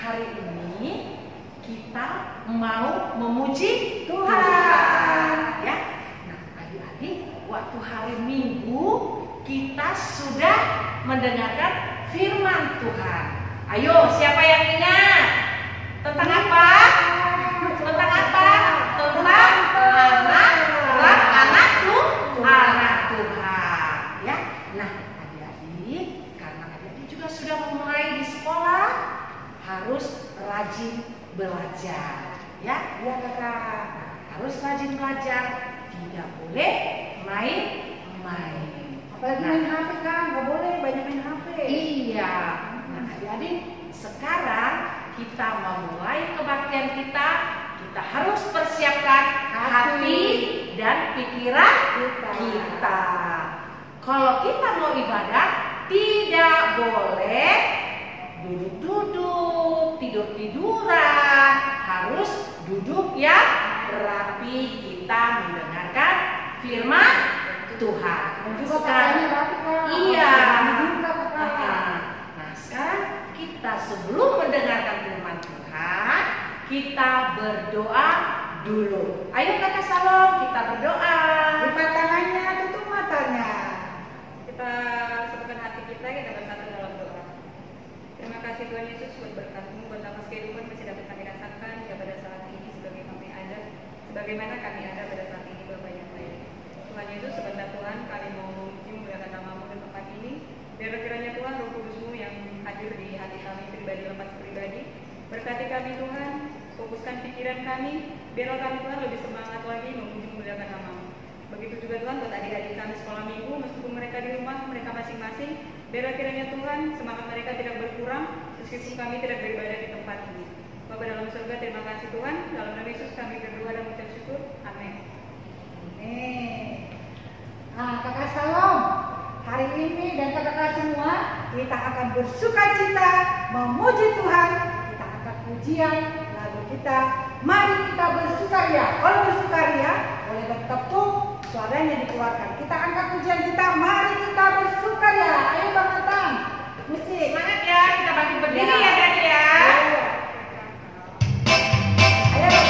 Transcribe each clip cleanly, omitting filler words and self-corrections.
hari ini kita mau memuji Tuhan, ya. Nah, adik-adik, waktu hari Minggu kita sudah mendengarkan firman Tuhan. Ayo, siapa yang ingat? Tentang apa? Tentang apa? Tentang anak Tuhan, ya. Nah, adik-adik, karena adik-adik juga sudah memulai di sekolah, harus rajin belajar, ya. Iya kakak. Harus rajin belajar, tidak boleh main-main. Apalagi main HP kan, nggak boleh banyak main HP. Iya. Nah, adik-adik, sekarang kita memulai kebaktian kita. Kita harus persiapkan hati dan pikiran kita. Kalau kita mau ibadah, tidak boleh duduk-duduk, tidur-tiduran. Harus duduk yang rapi, kita mendengarkan firman Tuhan. Dan juga pakaiannya rapi kan. Iya. Nah, sekarang kita sebelum mendengarkan firman Tuhan, kita berdoa dulu. Ayo kakak Salom, kita berdoa. lipat tangannya, tutup matanya. Kita satukan hati kita bersatu dalam doa. Terima kasih Tuhan Yesus buat berkat-Mu, buat nafas kehidupan masih dapat kami rasakan ya pada saat ini sebagai kami ada, sebagaimana kami ada pada saat ini Bapa yang baik. Tuhan Yesus, sebentar Tuhan kami mau memuliakan nama-Mu di tempat ini. Biar kiranya Tuhan Roh Kudus-Mu yang hadir di hati kami pribadi lepas pribadi. Berkati kami Tuhan, fokuskan pikiran kami, biarlah kami Tuhan lebih semangat lagi memuliakan nama-Mu. Begitu juga Tuhan buat adik-adik kami sekolah minggu, meskipun mereka di rumah, mereka masing-masing, biarlah kiranya Tuhan semangat mereka tidak berkurang, meskipun kami tidak beribadah di tempat ini. Bapa dalam surga, terima kasih Tuhan, dalam nama Yesus kami berdoa dan mengucap syukur, amin. Nah, kakak Salom, hari ini dan kakak semua kita akan bersukacita memuji Tuhan. Kita angkat pujian lagu kita. Mari kita bersukaria. Kalau bersukaria boleh bertepuk, suaranya dikeluarkan. Kita angkat pujian kita. Mari kita bersukaria. Ayo Bang Nathan, musik. Semangat ya, kita bangkit berdiri ya Dani ya. Ayo Bang.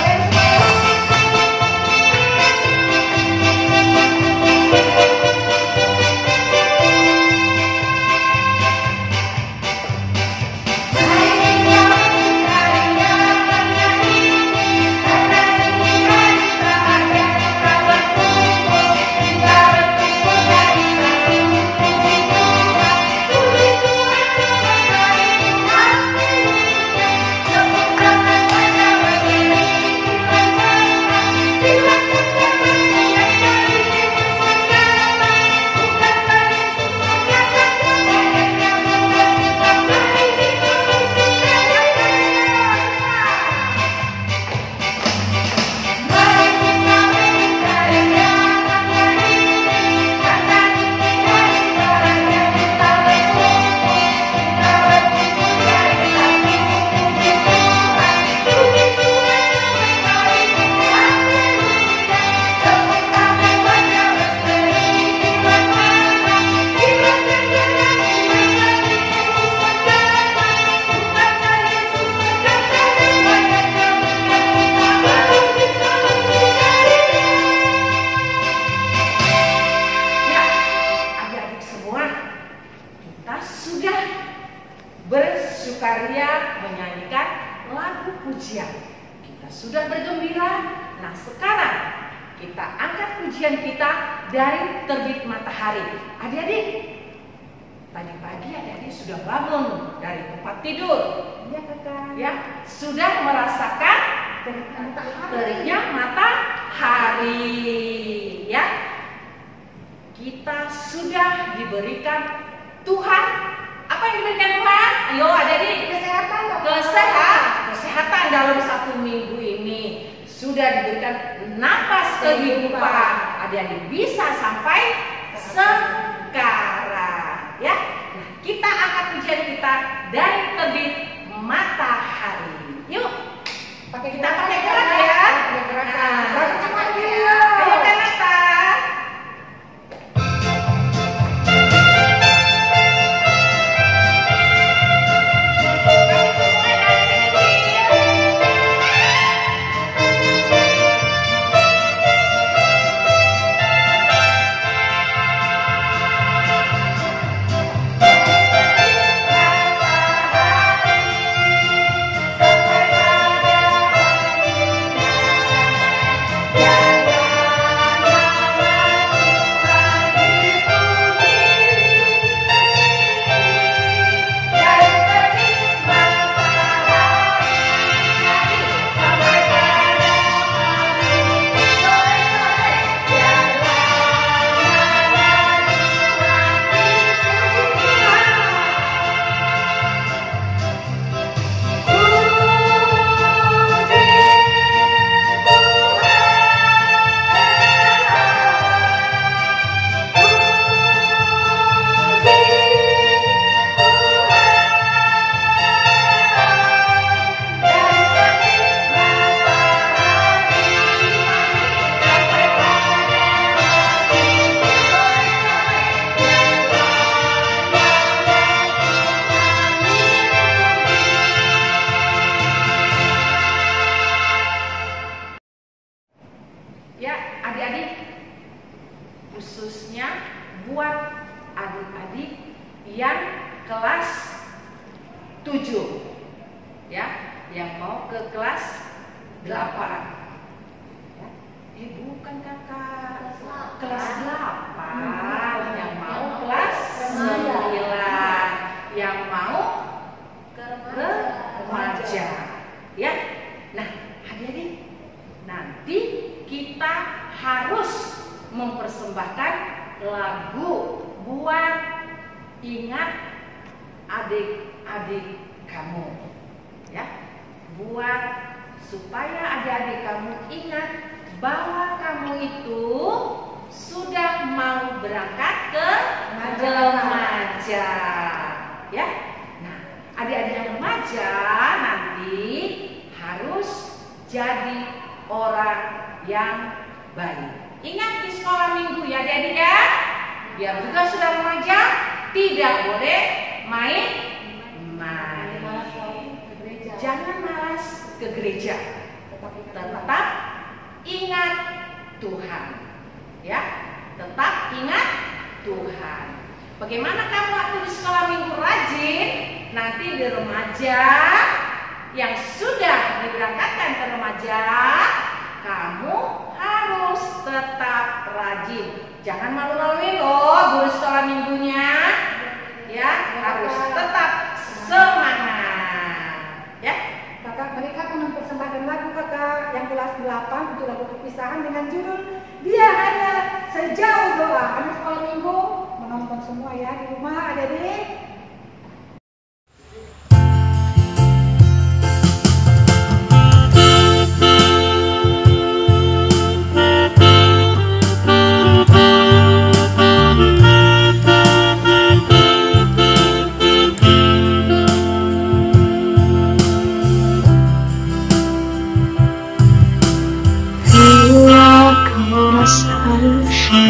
bersukaria menyanyikan lagu pujian. Kita sudah bergembira. Nah, sekarang kita angkat pujian kita dari terbit matahari. Adik-adik, tadi pagi adik-adik sudah bangun dari tempat tidur. Iya kakak. Ya, sudah merasakan teriknya matahari. Ya, kita sudah diberikan Tuhan. Apa yang diberikan Tuhan? Ayo adik-adik. Kesehatan. Kesehatan dalam satu minggu ini. Sudah diberikan napas kehidupan. Adik-adik bisa sampai sekarang. Ya, nah, kita angkat pujian kita dari terbit matahari. Yuk, kita pakai gerak ya. Ayo Kanata. Kami semua dari yang mau ke kelas 8? Ya. Bukan kakak, kelas 8 yang mau kelas 9, yang mau ke remaja. Ya. Nah, adik-adik, nanti kita harus mempersembahkan lagu buat ingat adik-adik kamu, ya, buat supaya adik-adik kamu ingat bahwa kamu itu sudah mau berangkat ke remaja, ya. Nah, adik-adik yang remaja nanti harus jadi orang yang baik. Ingat di sekolah minggu ya adik-adik ya, biar juga sudah remaja tidak boleh main-main. Jangan malas ke gereja, tetap ingat Tuhan, ya, tetap ingat Tuhan. Bagaimana kamu waktu di sekolah minggu rajin, nanti di remaja yang sudah diberangkatkan ke remaja, kamu harus tetap rajin. Jangan malu-maluin loh guru sekolah minggunya, ya, harus tetap semangat, ya. Kakak, mereka akan mempersembahkan lagu kakak yang kelas 8 untuk lagu perpisahan dengan judul Dia Hanya Sejauh Doa. Anak sekolah minggu menonton semua ya di rumah adik-adik.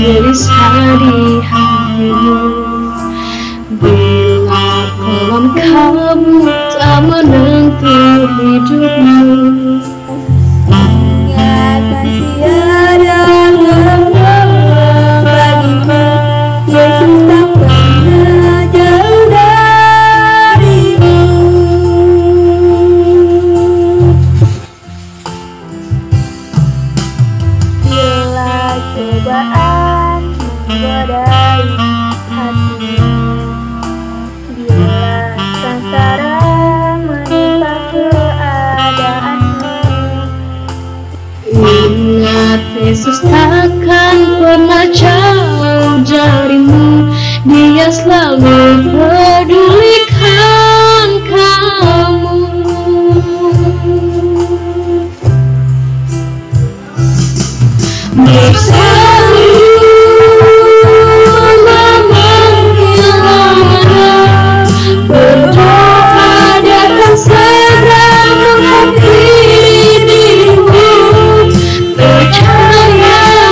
Gelisah di hatimu bila kolam kamu tak menentu hidupmu. Ingat masih ada ruang bagimu, Yesus tak pernah jauh darimu. Bila cobaan badai hatimu, bila sengsara menimpa keadaanmu, Ingat Yesus takkan pernah jauh darimu. Dia selalu pedulikan kamu. Bersama berdoa datang segera menghadirimu. Percaya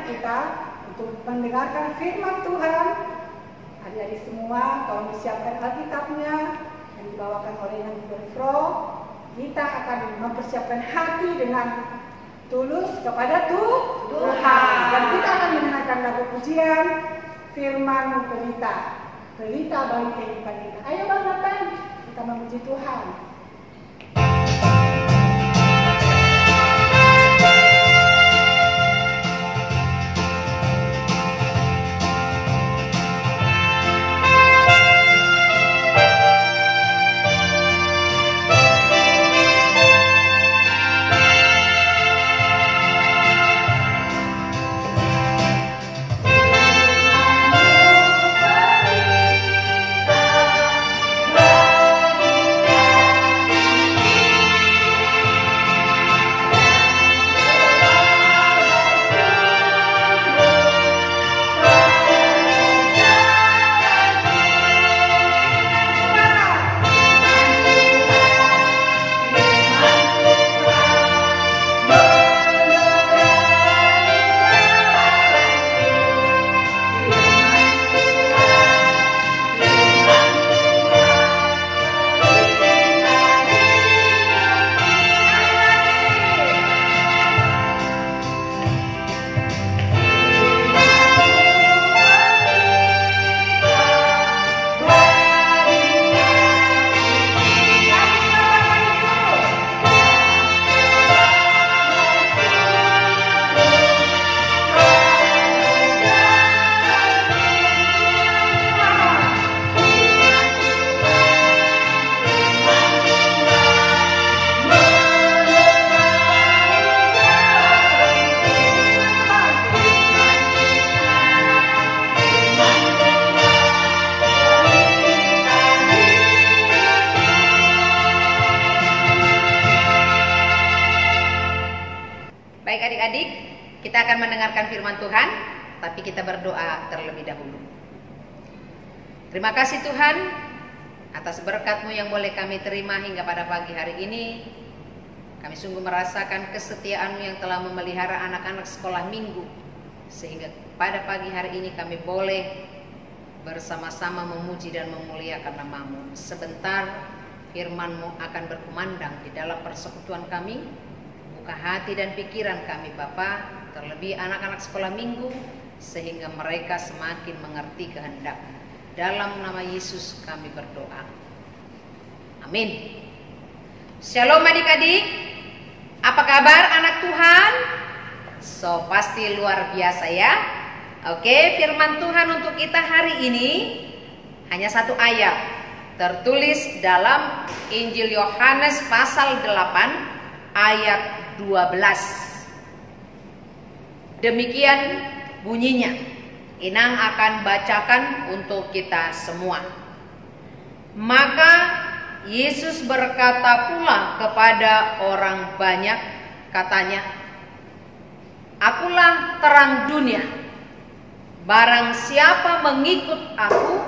kita untuk mendengarkan firman Tuhan. Adik-adik semua, tolong disiapkan Alkitabnya yang dibawakan oleh yang berfro. Kita akan mempersiapkan hati dengan tulus kepada Tuhan. Dan kita akan mendengarkan lagu pujian firman pelita bagi kehidupan kita. Ayo Bang Nathan, kita memuji Tuhan. Adik-adik, kita akan mendengarkan firman Tuhan, tapi kita berdoa terlebih dahulu. Terima kasih Tuhan atas berkat-Mu yang boleh kami terima hingga pada pagi hari ini. Kami sungguh merasakan kesetiaan-Mu yang telah memelihara anak-anak sekolah minggu, sehingga pada pagi hari ini kami boleh bersama-sama memuji dan memuliakan nama-Mu. Sebentar firman-Mu akan berkumandang di dalam persekutuan kami. Buka hati dan pikiran kami Bapa, terlebih anak-anak sekolah minggu, sehingga mereka semakin mengerti kehendak-Mu. Dalam nama Yesus kami berdoa. Amin. Shalom adik-adik. Apa kabar anak Tuhan? So pasti luar biasa ya. Oke, firman Tuhan untuk kita hari ini hanya satu ayat, tertulis dalam Injil Yohanes pasal 8 ayat 12. Demikian bunyinya. Inang akan bacakan untuk kita semua. Maka Yesus berkata pula kepada orang banyak, katanya, "Akulah terang dunia. Barang siapa mengikut aku,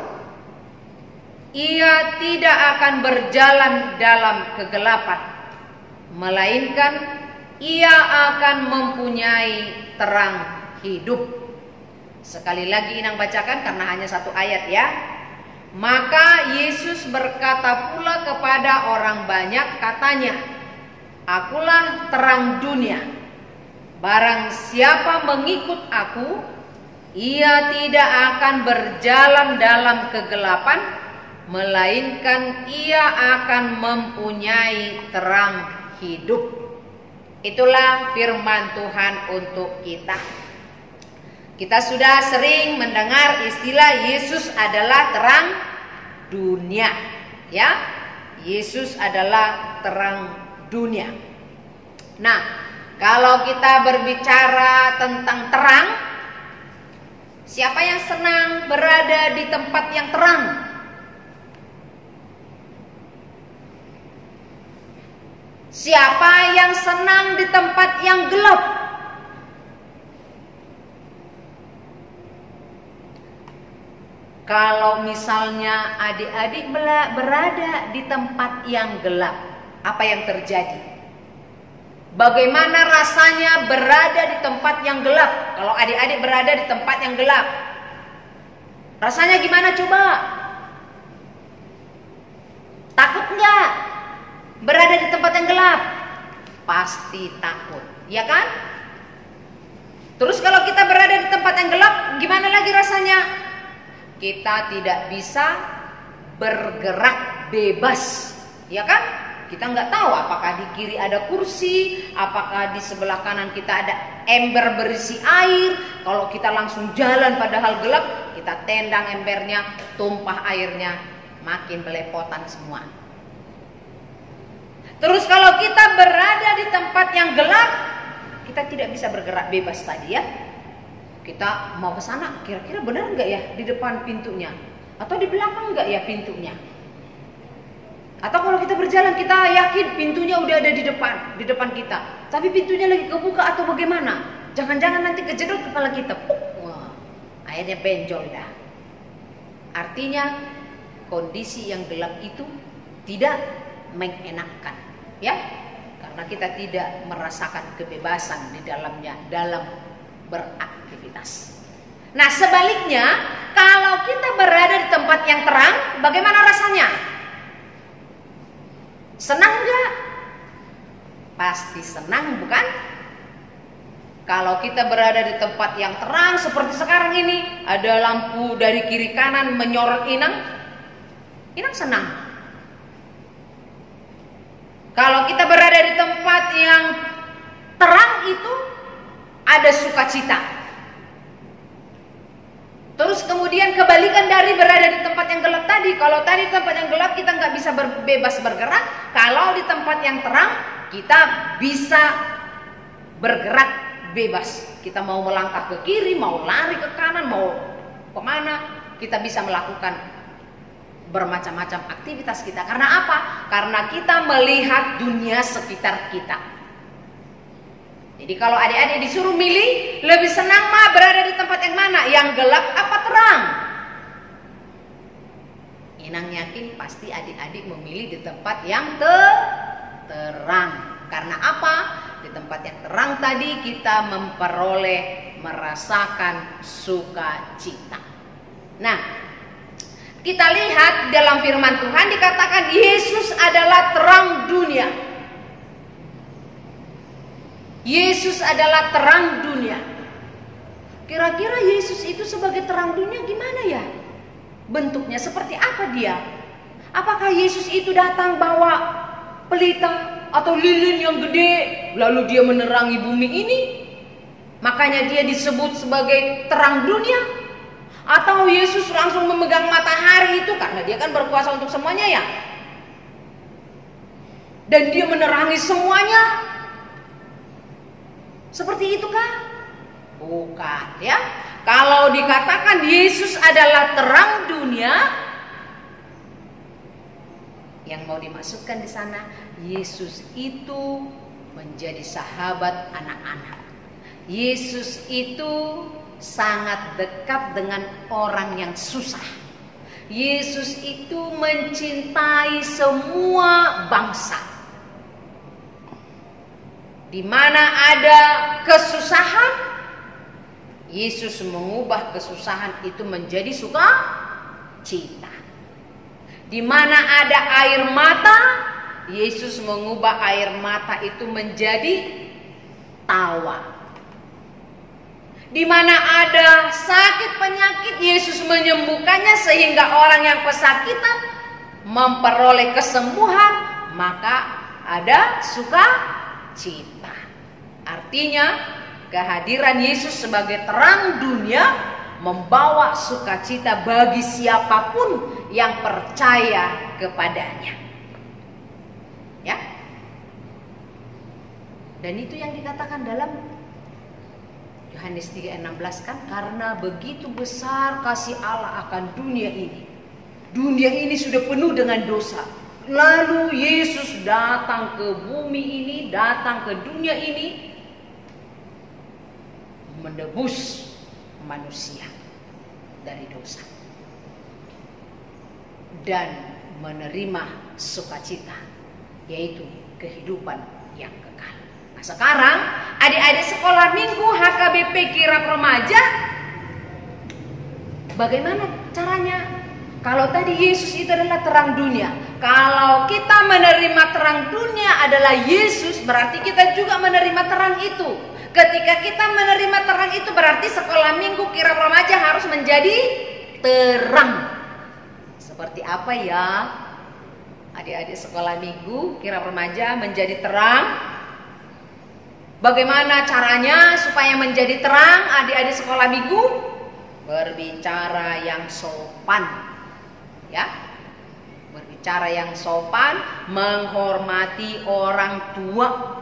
ia tidak akan berjalan dalam kegelapan, melainkan ia akan mempunyai terang hidup." Sekali lagi Inang bacakan karena hanya satu ayat ya. Maka Yesus berkata pula kepada orang banyak, katanya, "Akulah terang dunia. Barang siapa mengikut aku, ia tidak akan berjalan dalam kegelapan, melainkan ia akan mempunyai terang hidup." Itulah firman Tuhan untuk kita. Kita sudah sering mendengar istilah Yesus adalah terang dunia, ya. Yesus adalah terang dunia. Nah, kalau kita berbicara tentang terang, siapa yang senang berada di tempat yang terang? Siapa yang senang di tempat yang gelap? Kalau misalnya adik-adik berada di tempat yang gelap, apa yang terjadi? Bagaimana rasanya berada di tempat yang gelap? Kalau adik-adik berada di tempat yang gelap, rasanya gimana coba? Takut nggak berada di tempat yang gelap? Pasti takut, ya kan? Terus kalau kita berada di tempat yang gelap, gimana lagi rasanya? Kita tidak bisa bergerak bebas, ya kan? Kita nggak tahu apakah di kiri ada kursi, apakah di sebelah kanan kita ada ember berisi air. Kalau kita langsung jalan padahal gelap, kita tendang embernya, tumpah airnya, makin belepotan semua. Terus kalau kita berada di tempat yang gelap, kita tidak bisa bergerak bebas tadi ya. Kita mau ke sana, kira-kira benar nggak ya di depan pintunya? Atau di belakang nggak ya pintunya? Atau kalau kita berjalan, kita yakin pintunya udah ada di depan kita, tapi pintunya lagi kebuka atau bagaimana? Jangan-jangan nanti kejedot kepala kita, wah, akhirnya benjol dah. Artinya kondisi yang gelap itu tidak mengenakan, ya, karena kita tidak merasakan kebebasan di dalamnya dalam beraktivitas. Nah, sebaliknya, kalau kita berada di tempat yang terang, bagaimana rasanya? Senang nggak? Pasti senang, bukan? Kalau kita berada di tempat yang terang seperti sekarang ini, ada lampu dari kiri kanan menyorot Inang, Inang senang. Kalau kita berada di tempat yang terang itu, ada sukacita. Terus kemudian kebalikan dari berada di tempat yang gelap tadi. Kalau tadi tempat yang gelap kita nggak bisa bebas bergerak. Kalau di tempat yang terang kita bisa bergerak bebas. Kita mau melangkah ke kiri, mau lari ke kanan, mau kemana, kita bisa melakukan bermacam-macam aktivitas kita. Karena apa? Karena kita melihat dunia sekitar kita. Jadi kalau adik-adik disuruh milih, lebih senang mah berada di tempat yang mana? Yang gelap apa terang? Inang yakin pasti adik-adik memilih di tempat yang terang. Karena apa? Di tempat yang terang tadi kita merasakan sukacita. Nah, kita lihat dalam firman Tuhan dikatakan Yesus adalah terang dunia. Yesus adalah terang dunia. Kira-kira Yesus itu sebagai terang dunia gimana ya? Bentuknya seperti apa dia? Apakah Yesus itu datang bawa pelita atau lilin yang gede lalu dia menerangi bumi ini? Makanya dia disebut sebagai terang dunia? Atau Yesus langsung memegang matahari itu karena dia kan berkuasa untuk semuanya ya? Dan dia menerangi semuanya? Seperti itu kah? Bukan ya. Kalau dikatakan Yesus adalah terang dunia, yang mau dimaksudkan di sana, Yesus itu menjadi sahabat anak-anak. Yesus itu sangat dekat dengan orang yang susah. Yesus itu mencintai semua bangsa. Di mana ada kesusahan, Yesus mengubah kesusahan itu menjadi sukacita. Di mana ada air mata, Yesus mengubah air mata itu menjadi tawa. Di mana ada sakit penyakit, Yesus menyembuhkannya sehingga orang yang kesakitan memperoleh kesembuhan, maka ada sukacita. Artinya kehadiran Yesus sebagai terang dunia membawa sukacita bagi siapapun yang percaya kepadanya. Ya. Dan itu yang dikatakan dalam Yohanes 3:16 kan, karena begitu besar kasih Allah akan dunia ini. Dunia ini sudah penuh dengan dosa. Lalu Yesus datang ke bumi ini, datang ke dunia ini, menebus manusia dari dosa dan menerima sukacita, yaitu kehidupan yang kekal. Nah, sekarang adik-adik sekolah minggu HKBP Kirap Remaja, bagaimana caranya? Kalau tadi Yesus itu adalah terang dunia, kalau kita menerima terang dunia adalah Yesus, berarti kita juga menerima terang itu. Ketika kita menerima terang itu, berarti sekolah minggu Kirap Remaja harus menjadi terang. Seperti apa ya adik-adik sekolah minggu Kirap Remaja menjadi terang? Bagaimana caranya supaya menjadi terang adik-adik sekolah minggu? Berbicara yang sopan. Ya, berbicara yang sopan, menghormati orang tua,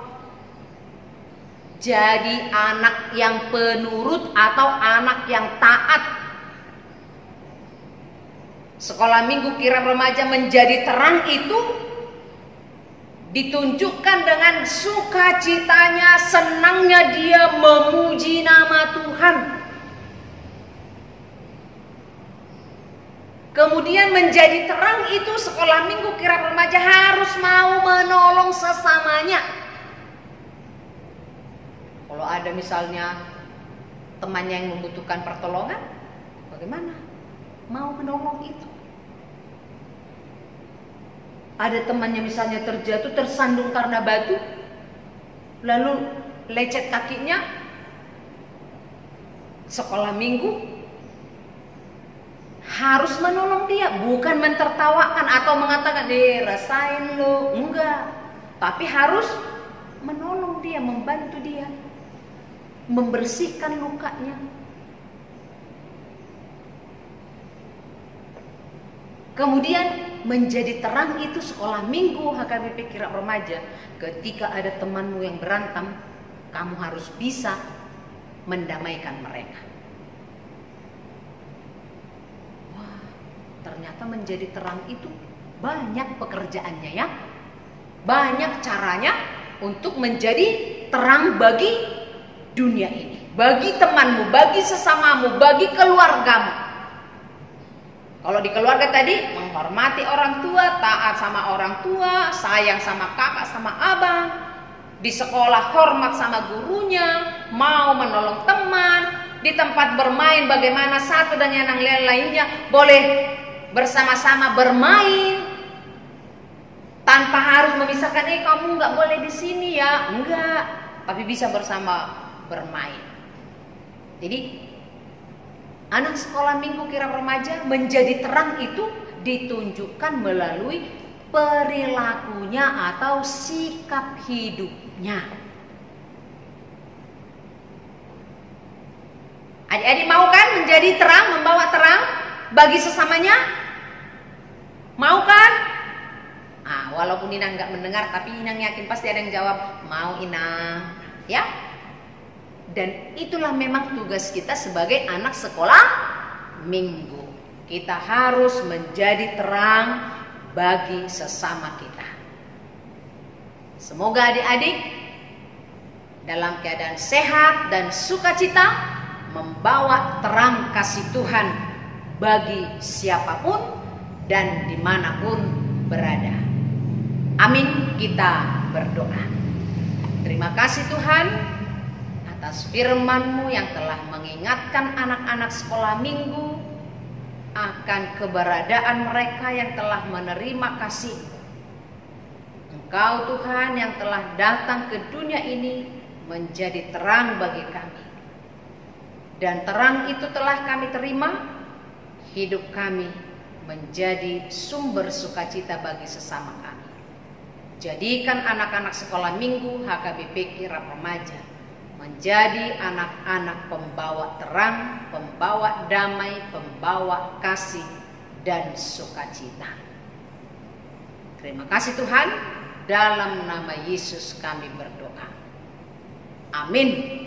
jadi anak yang penurut atau anak yang taat. Sekolah minggu Kirap Remaja menjadi terang itu ditunjukkan dengan sukacitanya, senangnya dia memuji nama Tuhan. Kemudian menjadi terang itu sekolah minggu Kirap Remaja harus mau menolong sesamanya. Kalau ada misalnya temannya yang membutuhkan pertolongan, bagaimana? Mau menolong itu. Ada temannya misalnya terjatuh, tersandung karena batu, lalu lecet kakinya, sekolah minggu harus menolong dia, bukan mentertawakan atau mengatakan rasain lo, enggak, tapi harus menolong dia, membantu dia, membersihkan lukanya. Kemudian menjadi terang itu sekolah minggu HKBP Kirap Remaja. Ketika ada temanmu yang berantem, kamu harus bisa mendamaikan mereka. Ternyata menjadi terang itu banyak pekerjaannya ya. Banyak caranya untuk menjadi terang bagi dunia ini. Bagi temanmu, bagi sesamamu, bagi keluargamu. Kalau di keluarga tadi, menghormati orang tua, taat sama orang tua, sayang sama kakak, sama abang. Di sekolah hormat sama gurunya, mau menolong teman. Di tempat bermain bagaimana satu dan yang lainnya boleh bersama-sama bermain tanpa harus memisahkan, kamu nggak boleh di sini ya, enggak, tapi bisa bersama bermain. Jadi anak sekolah minggu Kirap Remaja menjadi terang itu ditunjukkan melalui perilakunya atau sikap hidupnya. Adik-adik mau kan menjadi terang, membawa terang bagi sesamanya? Mau kan? Walaupun Inang nggak mendengar, tapi Inang yakin pasti ada yang jawab, mau Inang, ya. Dan itulah memang tugas kita sebagai anak sekolah minggu. Kita harus menjadi terang bagi sesama kita. Semoga adik-adik dalam keadaan sehat dan sukacita membawa terang kasih Tuhan bagi siapapun dan dimanapun berada. Amin, kita berdoa. Terima kasih Tuhan atas firman-Mu yang telah mengingatkan anak-anak sekolah minggu akan keberadaan mereka yang telah menerima kasih. Engkau Tuhan yang telah datang ke dunia ini menjadi terang bagi kami. Dan terang itu telah kami terima, hidup kami menjadi sumber sukacita bagi sesama kami. Jadikan anak-anak sekolah minggu HKBP Kirap Remaja menjadi anak-anak pembawa terang, pembawa damai, pembawa kasih dan sukacita. Terima kasih Tuhan, dalam nama Yesus kami berdoa. Amin.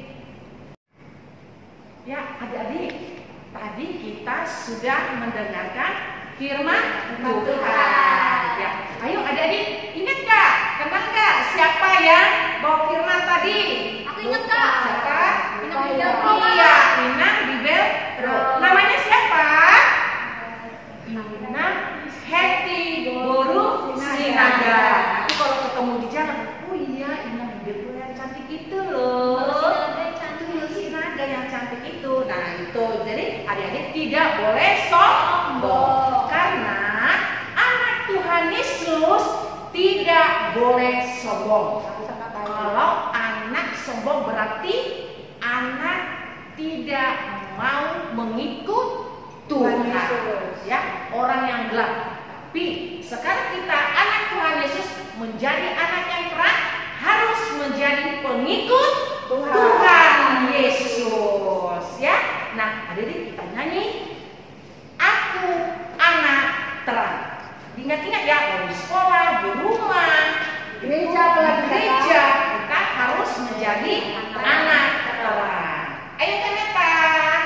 Ya, adik-adik, tadi kita sudah mendengarkan firman Tuhan. Ya, ayo adik-adik, ingat gak? Kenal gak siapa yang bawa firman tadi? Aku ingat Kak. Siapa? Inang Bibelro. Iya, Inang Bibelro. Namanya siapa? Inang Heti Boru Sinaga. Nanti kalau ketemu di jalan, oh iya Inang Bibelro yang cantik Betul. Jadi adik-adik tidak boleh sombong. Karena anak Tuhan Yesus tidak boleh sombong. Kalau anak sombong berarti anak tidak mau mengikut Tuhan. Ya, orang yang gelap. Tapi sekarang kita anak Tuhan Yesus menjadi anak yang terang, harus menjadi pengikut Tuhan Yesus. Ya, nah adik-adik kita nyanyi, aku anak terang. Ingat-ingat ya, di sekolah, di rumah, Gereja, kita harus menjadi anak terang. Ayo tanyakan.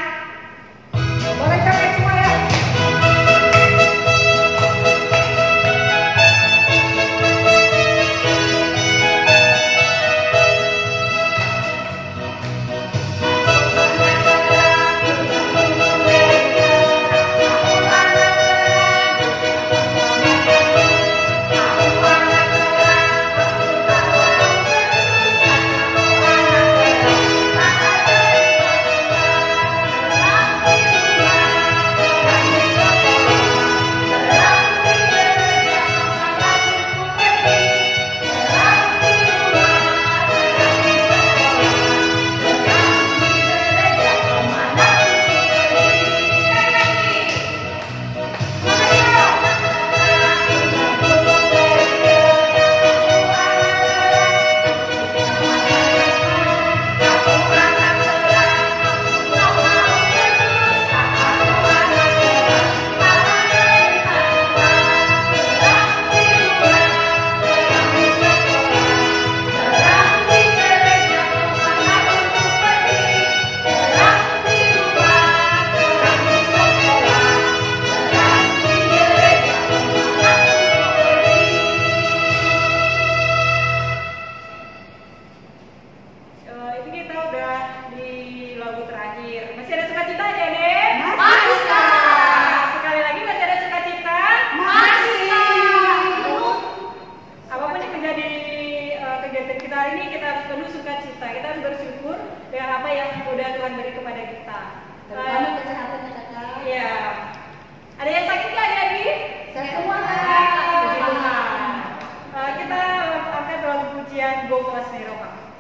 Boleh coret semua ya?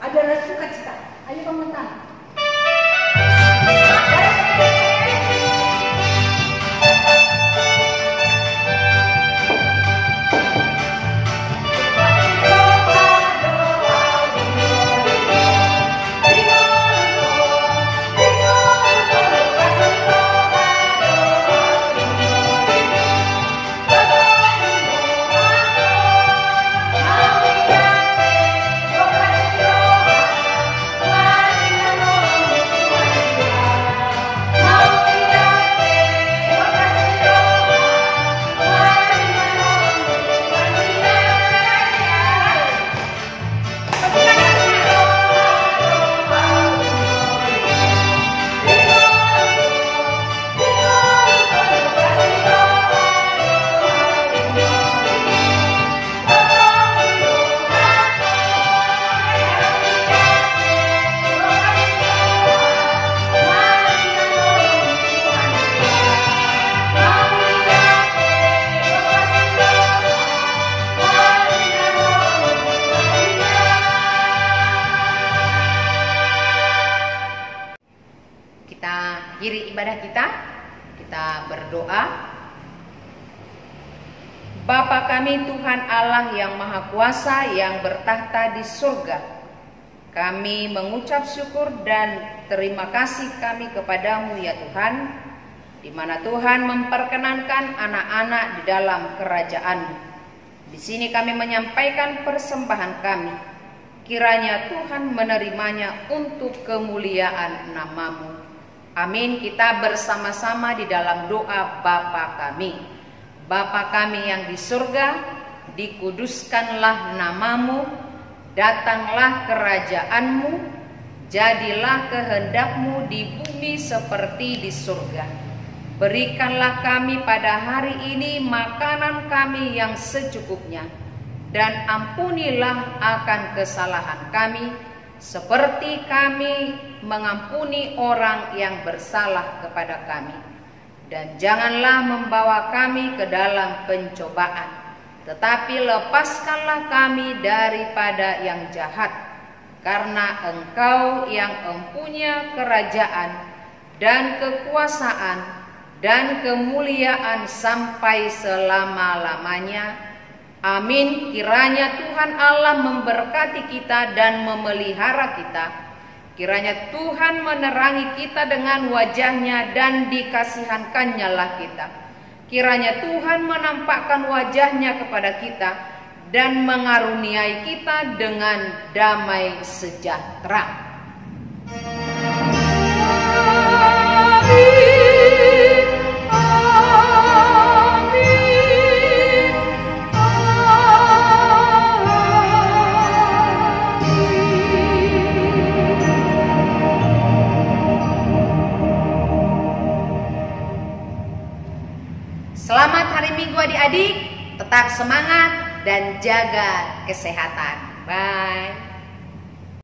Adalah sukacita. Ayo teman-teman. Akhiri ibadah kita berdoa. Bapa kami Tuhan Allah yang Maha Kuasa yang bertahta di surga, kami mengucap syukur dan terima kasih kami kepadamu ya Tuhan, di mana Tuhan memperkenankan anak-anak di dalam kerajaan-Mu. Di sini kami menyampaikan persembahan kami, kiranya Tuhan menerimanya untuk kemuliaan nama-Mu. Amin. Kita bersama-sama di dalam doa Bapa kami. Bapa kami yang di surga, dikuduskanlah nama-Mu, datanglah kerajaan-Mu, jadilah kehendak-Mu di bumi seperti di surga. Berikanlah kami pada hari ini makanan kami yang secukupnya, dan ampunilah akan kesalahan kami, seperti kami mengampuni orang yang bersalah kepada kami. Dan janganlah membawa kami ke dalam pencobaan, tetapi lepaskanlah kami daripada yang jahat. Karena Engkau yang mempunyai kerajaan dan kekuasaan dan kemuliaan sampai selama-lamanya. Amin. Kiranya Tuhan Allah memberkati kita dan memelihara kita. Kiranya Tuhan menerangi kita dengan wajah-Nya dan dikasihankan-Nyalah kita. Kiranya Tuhan menampakkan wajah-Nya kepada kita dan mengaruniai kita dengan damai sejahtera. Amin. Amin. Selamat hari Minggu adik-adik, tetap semangat dan jaga kesehatan. Bye.